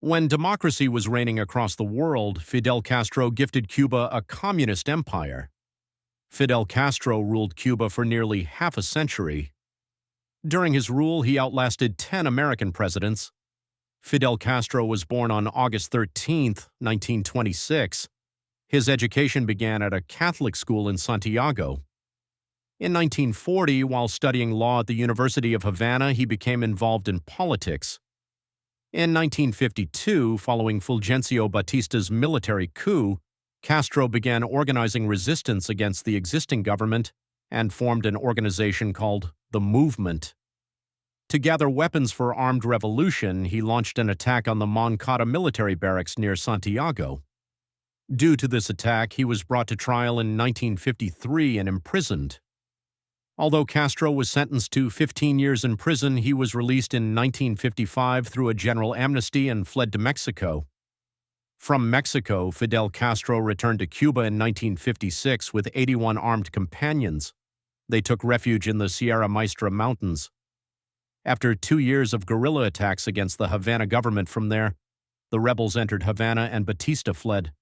When democracy was reigning across the world, Fidel Castro gifted Cuba a communist empire. Fidel Castro ruled Cuba for nearly half a century. During his rule, he outlasted 10 American presidents. Fidel Castro was born on August 13, 1926. His education began at a Catholic school in Santiago. In 1940, while studying law at the University of Havana, he became involved in politics. In 1952, following Fulgencio Batista's military coup, Castro began organizing resistance against the existing government and formed an organization called the Movement. To gather weapons for armed revolution, he launched an attack on the Moncada military barracks near Santiago. Due to this attack, he was brought to trial in 1953 and imprisoned. Although Castro was sentenced to 15 years in prison, he was released in 1955 through a general amnesty and fled to Mexico. From Mexico, Fidel Castro returned to Cuba in 1956 with 81 armed companions. They took refuge in the Sierra Maestra Mountains. After 2 years of guerrilla attacks against the Havana government from there, the rebels entered Havana and Batista fled.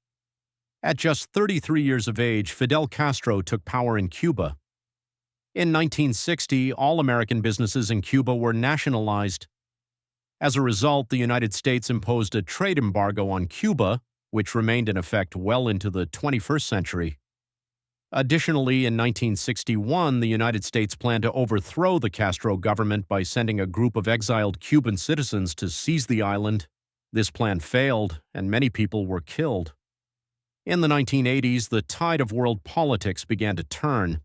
At just 33 years of age, Fidel Castro took power in Cuba. In 1960, all American businesses in Cuba were nationalized. As a result, the United States imposed a trade embargo on Cuba, which remained in effect well into the 21st century. Additionally, in 1961, the United States planned to overthrow the Castro government by sending a group of exiled Cuban citizens to seize the island. This plan failed, and many people were killed. In the 1980s, the tide of world politics began to turn.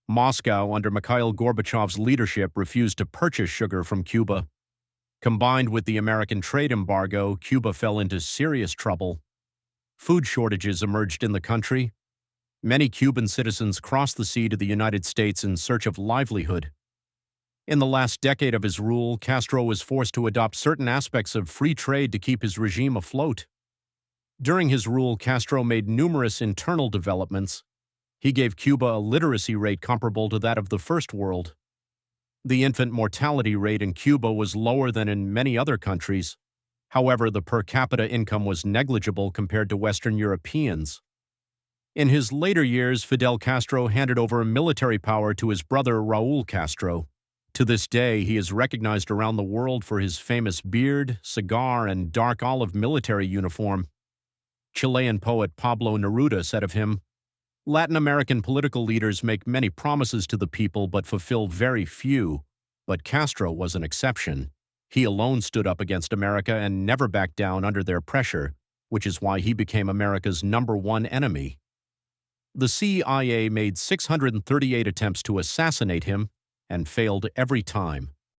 Moscow, under Mikhail Gorbachev's leadership, refused to purchase sugar from Cuba. Combined with the American trade embargo, Cuba fell into serious trouble. Food shortages emerged in the country. Many Cuban citizens crossed the sea to the United States in search of livelihood. In the last decade of his rule, Castro was forced to adopt certain aspects of free trade to keep his regime afloat. During his rule, Castro made numerous internal developments. He gave Cuba a literacy rate comparable to that of the First World. The infant mortality rate in Cuba was lower than in many other countries. However, the per capita income was negligible compared to Western Europeans. In his later years, Fidel Castro handed over military power to his brother Raúl Castro. To this day, he is recognized around the world for his famous beard, cigar, and dark olive military uniform. Chilean poet Pablo Neruda said of him, "Latin American political leaders make many promises to the people but fulfill very few. But Castro was an exception. He alone stood up against America and never backed down under their pressure, which is why he became America's #1 enemy." The CIA made 638 attempts to assassinate him and failed every time.